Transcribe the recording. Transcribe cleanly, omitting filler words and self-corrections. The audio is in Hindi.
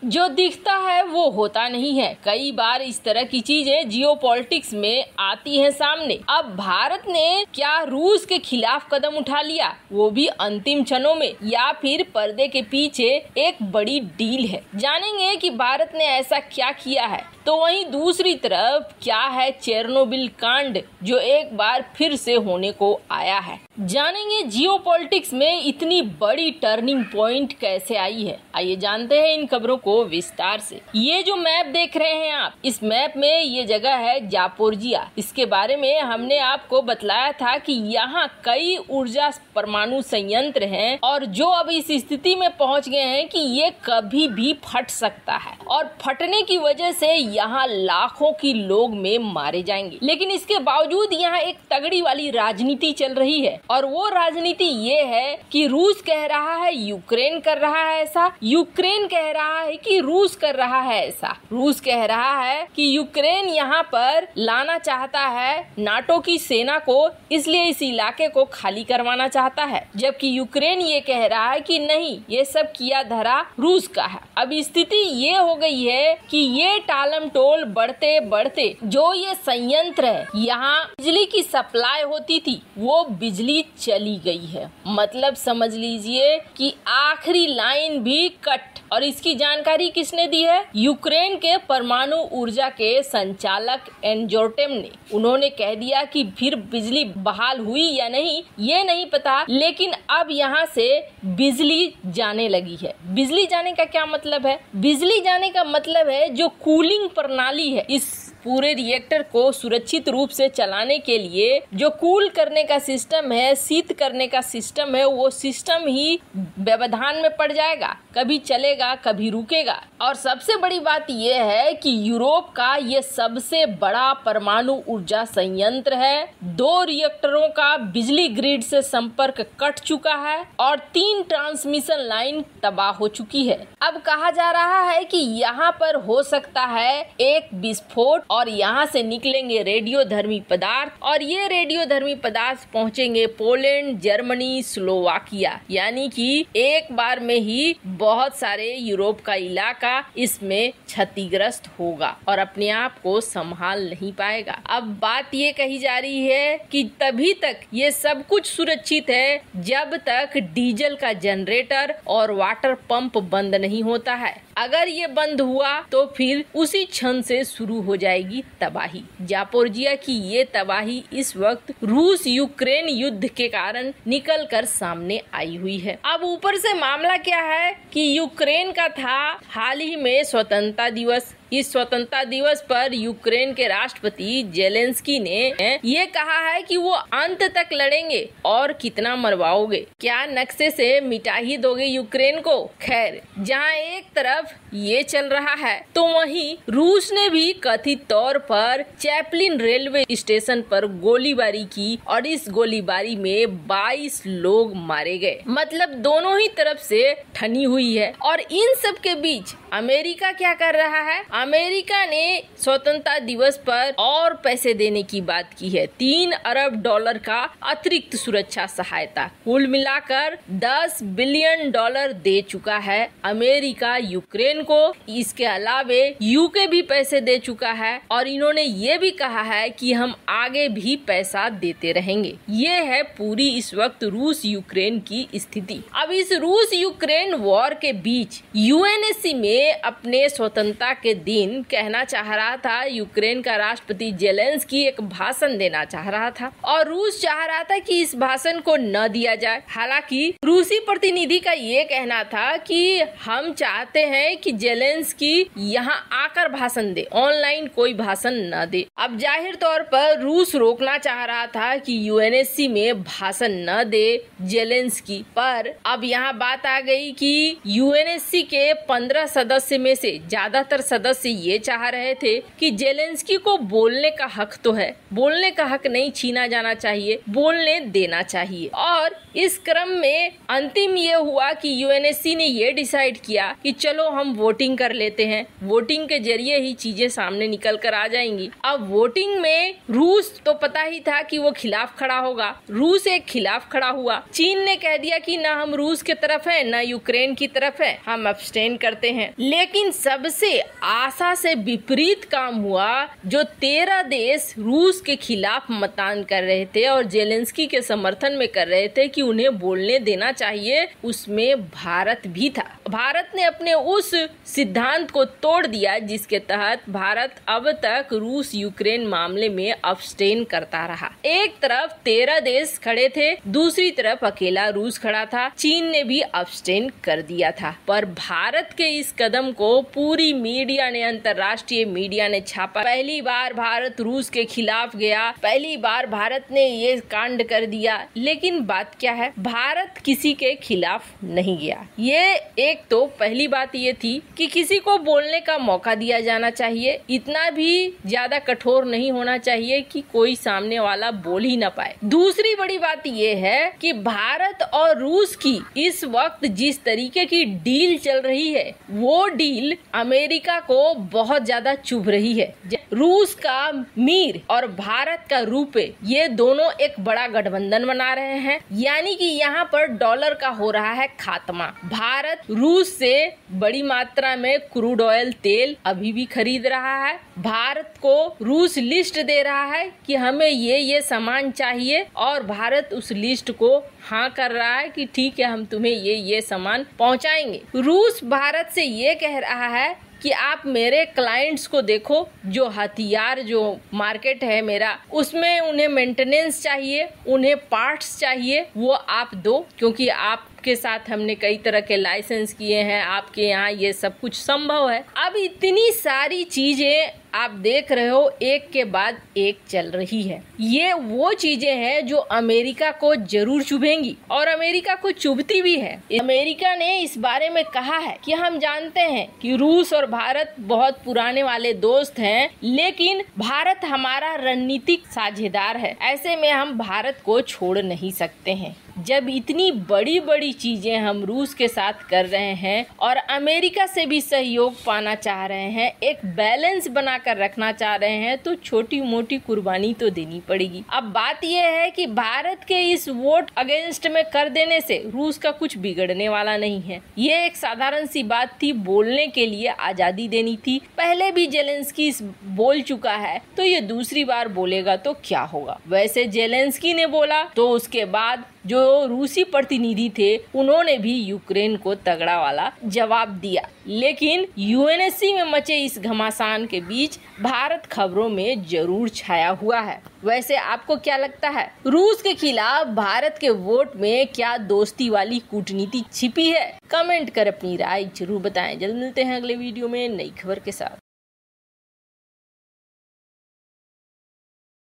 जो दिखता है वो होता नहीं है। कई बार इस तरह की चीजें जियोपॉलिटिक्स में आती हैं सामने। अब भारत ने क्या रूस के खिलाफ कदम उठा लिया, वो भी अंतिम क्षणों में, या फिर पर्दे के पीछे एक बड़ी डील है? जानेंगे कि भारत ने ऐसा क्या किया है। तो वहीं दूसरी तरफ क्या है चेरनोबिल कांड, जो एक बार फिर से होने को आया है। जानेंगे जियोपॉलिटिक्स में इतनी बड़ी टर्निंग पॉइंट कैसे आई है। आइए जानते हैं इन खबरों को विस्तार से। ये जो मैप देख रहे हैं आप, इस मैप में ये जगह है जापोरिजिया। इसके बारे में हमने आपको बतलाया था कि यहाँ कई ऊर्जा परमाणु संयंत्र हैं और जो अब इस स्थिति में पहुँच गए हैं कि ये कभी भी फट सकता है और फटने की वजह से यहाँ लाखों की लोग में मारे जाएंगे। लेकिन इसके बावजूद यहाँ एक तगड़ी वाली राजनीति चल रही है और वो राजनीति ये है कि रूस कह रहा है यूक्रेन कर रहा है ऐसा, यूक्रेन कह रहा है कि रूस कर रहा है ऐसा। रूस कह रहा है कि यूक्रेन यहाँ पर लाना चाहता है नाटो की सेना को, इसलिए इस इलाके को खाली करवाना चाहता है, जबकि यूक्रेन ये कह रहा है कि नहीं, ये सब किया धरा रूस का है। अब स्थिति ये हो गई है कि ये टालम टोल बढ़ते बढ़ते जो ये संयंत्र है, यहाँ बिजली की सप्लाई होती थी, वो बिजली चली गई है। मतलब समझ लीजिए कि आखिरी लाइन भी कट। और इसकी जानकारी किसने दी है? यूक्रेन के परमाणु ऊर्जा के संचालक एनजोटेम ने। उन्होंने कह दिया कि फिर बिजली बहाल हुई या नहीं ये नहीं पता, लेकिन अब यहाँ से बिजली जाने लगी है। बिजली जाने का क्या मतलब है? बिजली जाने का मतलब है जो कूलिंग प्रणाली है, इस पूरे रिएक्टर को सुरक्षित रूप से चलाने के लिए जो कूल करने का सिस्टम है, शीत करने का सिस्टम है, वो सिस्टम ही व्यवधान में पड़ जाएगा, कभी चलेगा कभी रुकेगा। और सबसे बड़ी बात यह है कि यूरोप का ये सबसे बड़ा परमाणु ऊर्जा संयंत्र है। 2 रिएक्टरों का बिजली ग्रिड से संपर्क कट चुका है और 3 ट्रांसमिशन लाइन तबाह हो चुकी है। अब कहा जा रहा है कि यहाँ पर हो सकता है एक विस्फोट और यहाँ से निकलेंगे रेडियोधर्मी पदार्थ और ये रेडियोधर्मी पदार्थ पहुँचेंगे पोलैंड, जर्मनी, स्लोवाकिया, यानी कि एक बार में ही बहुत सारे यूरोप का इलाका इसमें क्षतिग्रस्त होगा और अपने आप को संभाल नहीं पाएगा। अब बात ये कही जा रही है कि तभी तक ये सब कुछ सुरक्षित है जब तक डीजल का जनरेटर और वाटर पंप बंद नहीं होता है। अगर ये बंद हुआ तो फिर उसी क्षण से शुरू हो जाएगी तबाही। जापोरिजिया की ये तबाही इस वक्त रूस यूक्रेन युद्ध के कारण निकल कर सामने आई हुई है। अब ऊपर से मामला क्या है कि यूक्रेन का था हाल ही में स्वतंत्रता दिवस। इस स्वतंत्रता दिवस पर यूक्रेन के राष्ट्रपति जेलेंस्की ने ये कहा है कि वो अंत तक लड़ेंगे और कितना मरवाओगे, क्या नक्शे से मिटा ही दोगे यूक्रेन को। खैर, जहां एक तरफ ये चल रहा है तो वहीं रूस ने भी कथित तौर पर चैपलिन रेलवे स्टेशन पर गोलीबारी की और इस गोलीबारी में 22 लोग मारे गए। मतलब दोनों ही तरफ से ठनी हुई है। और इन सब के बीच अमेरिका क्या कर रहा है? अमेरिका ने स्वतंत्रता दिवस पर और पैसे देने की बात की है। $3 अरब का अतिरिक्त सुरक्षा सहायता, कुल मिलाकर $10 बिलियन दे चुका है अमेरिका यूक्रेन को। इसके अलावे यूके भी पैसे दे चुका है और इन्होंने ये भी कहा है कि हम आगे भी पैसा देते रहेंगे। ये है पूरी इस वक्त रूस यूक्रेन की स्थिति। अब इस रूस यूक्रेन वॉर के बीच यूएनएससी में अपने स्वतंत्रता के दिन कहना चाह रहा था, यूक्रेन का राष्ट्रपति जेलेंस्की एक भाषण देना चाह रहा था और रूस चाह रहा था कि इस भाषण को न दिया जाए। हालांकि रूसी प्रतिनिधि का ये कहना था कि हम चाहते हैं कि जेलेंस्की यहाँ आकर भाषण दे, ऑनलाइन कोई भाषण न दे। अब जाहिर तौर पर रूस रोकना चाह रहा था कि यूएनएससी में भाषण न दे जेलेंस्की, पर अब यहाँ बात आ गई कि यूएनएससी के 15 सदस्य में से ज्यादातर सदस्य से ये चाह रहे थे कि जेलेंस्की को बोलने का हक तो है, बोलने का हक नहीं छीना जाना चाहिए, बोलने देना चाहिए। और इस क्रम में अंतिम ये हुआ कि यूएनएससी ने ये डिसाइड किया कि चलो हम वोटिंग कर लेते हैं, वोटिंग के जरिए ही चीजें सामने निकल कर आ जाएंगी। अब वोटिंग में रूस तो पता ही था कि वो खिलाफ खड़ा होगा, रूस एक खिलाफ खड़ा हुआ। चीन ने कह दिया कि ना हम रूस की तरफ है ना यूक्रेन की तरफ है, हम अब्सटेन करते हैं। लेकिन सबसे आशा से विपरीत काम हुआ। जो 13 देश रूस के खिलाफ मतदान कर रहे थे और जेलेंस्की के समर्थन में कर रहे थे कि उन्हें बोलने देना चाहिए, उसमें भारत भी था। भारत ने अपने उस सिद्धांत को तोड़ दिया जिसके तहत भारत अब तक रूस यूक्रेन मामले में अब्सटेन करता रहा। एक तरफ 13 देश खड़े थे, दूसरी तरफ अकेला रूस खड़ा था। चीन ने भी अब्सटेन कर दिया था। पर भारत के इस कदम को पूरी मीडिया ने, अंतर्राष्ट्रीय मीडिया ने छापा। पहली बार भारत रूस के खिलाफ गया, पहली बार भारत ने ये कांड कर दिया। लेकिन बात क्या है, भारत किसी के खिलाफ नहीं गया। ये एक तो पहली बात ये थी कि किसी को बोलने का मौका दिया जाना चाहिए, इतना भी ज्यादा कठोर नहीं होना चाहिए कि कोई सामने वाला बोल ही ना पाए। दूसरी बड़ी बात ये है कि भारत और रूस की इस वक्त जिस तरीके की डील चल रही है, वो डील अमेरिका को बहुत ज्यादा चुभ रही है। रूस का मीर और भारत का रुपए, ये दोनों एक बड़ा गठबंधन बना रहे हैं। यानी कि यहाँ पर डॉलर का हो रहा है खात्मा। भारत रूस से बड़ी मात्रा में क्रूड ऑयल तेल अभी भी खरीद रहा है। भारत को रूस लिस्ट दे रहा है कि हमें ये सामान चाहिए और भारत उस लिस्ट को हाँ कर रहा है कि ठीक है, हम तुम्हें ये सामान पहुंचाएंगे। रूस भारत से ये कह रहा है कि आप मेरे क्लाइंट्स को देखो, जो हथियार जो मार्केट है मेरा, उसमें उन्हें मेंटेनेंस चाहिए, उन्हें पार्ट्स चाहिए, वो आप दो, क्योंकि आपके साथ हमने कई तरह के लाइसेंस किए हैं, आपके यहाँ ये सब कुछ संभव है। अब इतनी सारी चीजें आप देख रहे हो एक के बाद एक चल रही है। ये वो चीजें हैं जो अमेरिका को जरूर चुभेंगी और अमेरिका को चुभती भी है। अमेरिका ने इस बारे में कहा है कि हम जानते हैं कि रूस और भारत बहुत पुराने वाले दोस्त हैं, लेकिन भारत हमारा रणनीतिक साझेदार है। ऐसे में हम भारत को छोड़ नहीं सकते हैं। जब इतनी बड़ी बड़ी चीजें हम रूस के साथ कर रहे हैं और अमेरिका से भी सहयोग पाना चाह रहे हैं, एक बैलेंस बनाकर रखना चाह रहे हैं, तो छोटी मोटी कुर्बानी तो देनी पड़ेगी। अब बात यह है कि भारत के इस वोट अगेंस्ट में कर देने से रूस का कुछ बिगड़ने वाला नहीं है। ये एक साधारण सी बात थी, बोलने के लिए आजादी देनी थी। पहले भी जेलेंस्की बोल चुका है, तो ये दूसरी बार बोलेगा तो क्या होगा। वैसे जेलेंस्की ने बोला तो उसके बाद जो रूसी प्रतिनिधि थे उन्होंने भी यूक्रेन को तगड़ा वाला जवाब दिया। लेकिन यूएनएससी में मचे इस घमासान के बीच भारत खबरों में जरूर छाया हुआ है। वैसे आपको क्या लगता है, रूस के खिलाफ भारत के वोट में क्या दोस्ती वाली कूटनीति छिपी है? कमेंट कर अपनी राय जरूर बताएं। जल्द मिलते हैं अगले वीडियो में नई खबर के साथ।